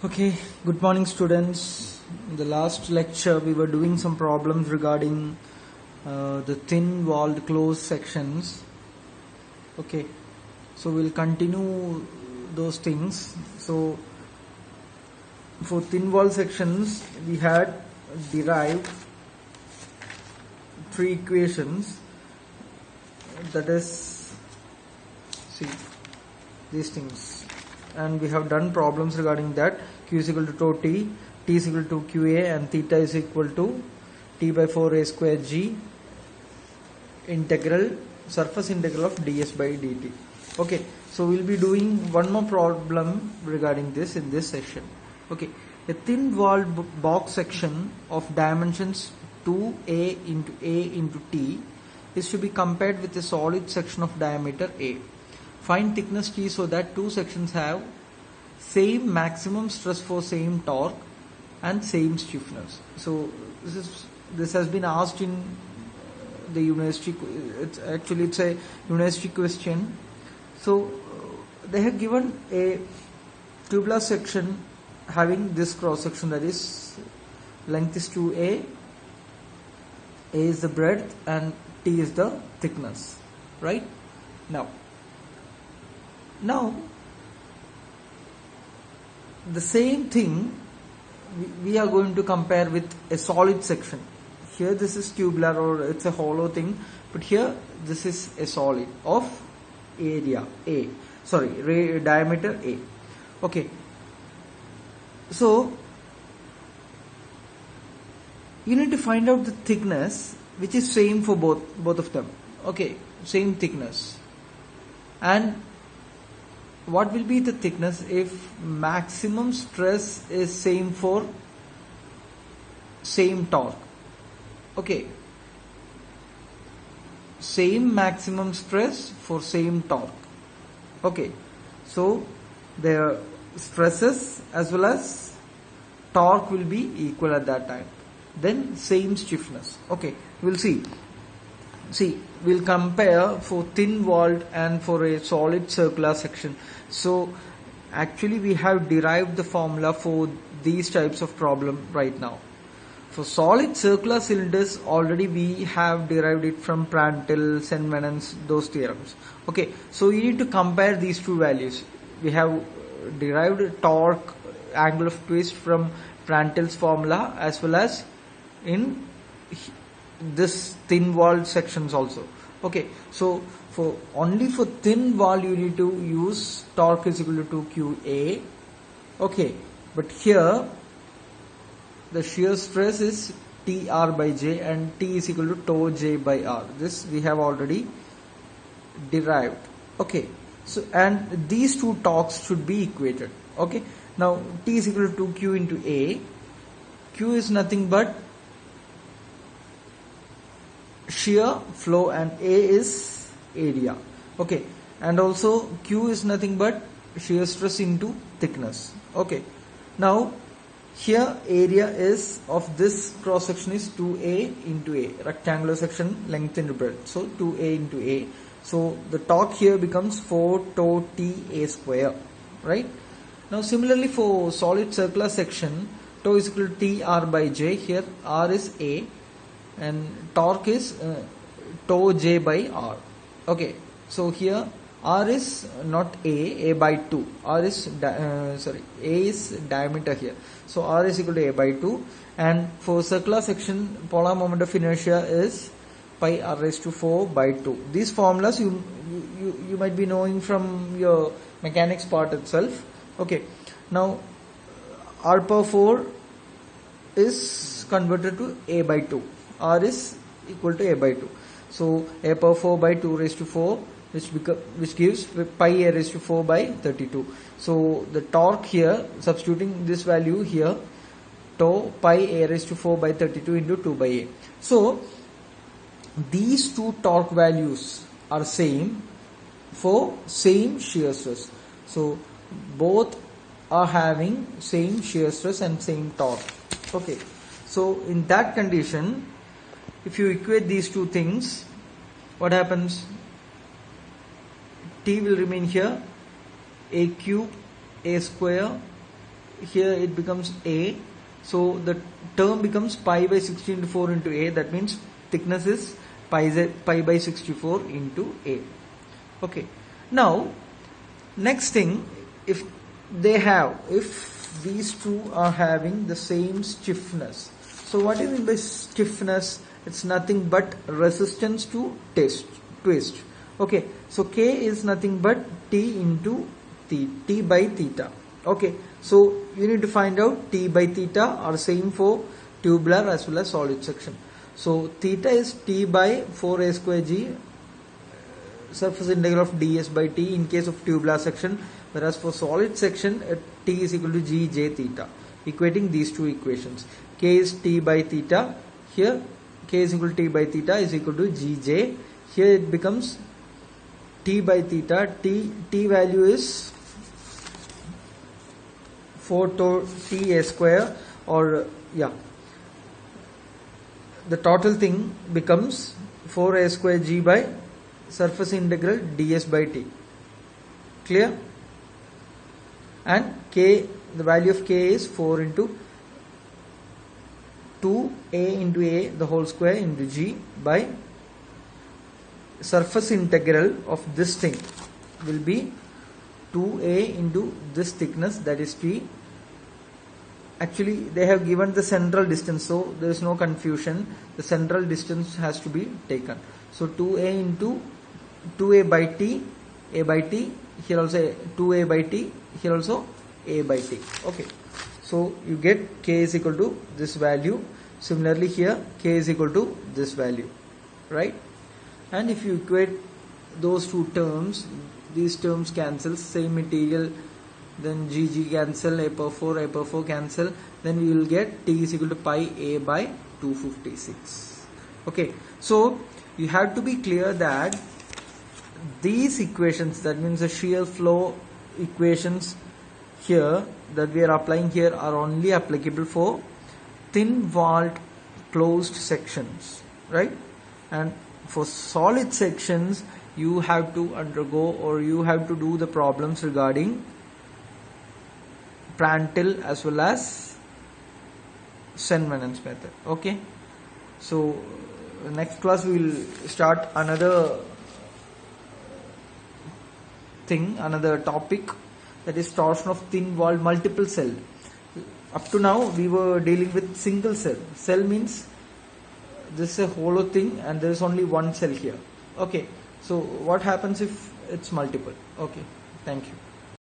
Okay, good morning students. In the last lecture we were doing some problems regarding the thin walled closed sections. Okay, so we'll continue those things. So for thin wall sections we had derived three equations, that is, see these things, and we have done problems regarding that. Q is equal to tau t, t is equal to qa, and theta is equal to t by 4a square g integral surface integral of ds by dt. Okay, so we'll be doing one more problem regarding this in this session. Okay, a thin walled box section of dimensions 2a into t is to be compared with a solid section of diameter a. Find thickness t so that two sections have same maximum stress for same torque and same stiffness. So this has been asked in the university. It's a university question. So they have given a tubular section having this cross section, that is length is 2a, a is the breadth and t is the thickness, right? Now the same thing we are going to compare with a solid section. Here this is tubular, or it's a hollow thing, but here this is a solid of area a, diameter a. Okay, so you need to find out the thickness which is same for both of them. Okay, same thickness. And what will be the thickness if maximum stress is same for same torque? Okay, same maximum stress for same torque. Okay, so their stresses as well as torque will be equal at that time. Then same stiffness. Okay, we'll see. We'll compare for thin walled and for a solid circular section. So actually we have derived the formula for these types of problem right now. For solid circular cylinders, already we have derived it from Prandtl, Senvenance, those theorems. Okay, so you need to compare these two values. We have derived torque, angle of twist from Prandtl's formula as well as in this thin walled sections also. Okay, so for thin wall you need to use torque is equal to qa. Okay, but here the shear stress is tr by j and t is equal to tau j by r. This we have already derived. Okay, so and these two torques should be equated. Okay, now t is equal to q into a. Q is nothing but shear flow and A is area. Okay, and also Q is nothing but shear stress into thickness. Okay, now here area is of this cross section is 2a into a, rectangular section length into breadth, so 2a into a. So the torque here becomes 4 tau t a square, right? Now similarly for solid circular section, tau is equal to t r by j. Here r is a and torque is tau j by r. Okay, so here r is not a by 2. R is a is diameter here, so r is equal to a by 2. And for circular section, polar moment of inertia is pi r raised to 4 by 2. These formulas you might be knowing from your mechanics part itself. Okay, now r power 4 is converted to a by 2. R is equal to a by 2. So a power 4 by 2 raised to 4, which gives pi a raised to 4 by 32. So the torque here, substituting this value here, tau pi a raised to 4 by 32 into 2 by a. So these two torque values are same for same shear stress. So both are having same shear stress and same torque. Okay, so in that condition, if you equate these two things, what happens? T will remain here, a cube a square here it becomes A, so the term becomes pi by 60 into 4 into A. That means thickness is pi by 64 into A. Okay, now next thing, if these two are having the same stiffness, so what do you mean by stiffness? It's nothing but resistance to twist. Okay, so K is nothing but T into T by theta. Okay, so you need to find out T by theta are same for tubular as well as solid section. So theta is T by 4a square g surface integral of ds by t in case of tubular section, whereas for solid section T is equal to g j theta, equating these two equations. K is T by theta, here K is equal to T by theta is equal to gj. Here it becomes T by theta, T value is 4 to T a square, or the total thing becomes 4a square g by surface integral ds by t. Clear? And K, the value of K is 4 into 2a into a the whole square into g by surface integral of this thing will be 2a into this thickness, that is T. Actually they have given the central distance, so there is no confusion. The central distance has to be taken. So 2a into 2a by t, a by t, here also 2a by t, here also a by t. Okay, so you get K is equal to this value. Similarly here K is equal to this value, right? And if you equate those two terms, these terms cancel, same material, then GG cancel, A per 4 cancel, then we will get T is equal to pi A by 256. Okay, so you have to be clear that these equations, that means the shear flow equations here that we are applying here, are only applicable for thin walled closed sections, right? And for solid sections you have to undergo, or you have to do the problems regarding Prandtl as well as Shen-Venance method. Okay, so next class we will start another thing, another topic, that is torsion of thin walled multiple cell. Up to now we were dealing with single cell. Cell means this is a hollow thing and there is only one cell here. Okay, so what happens if it's multiple? Okay, thank you.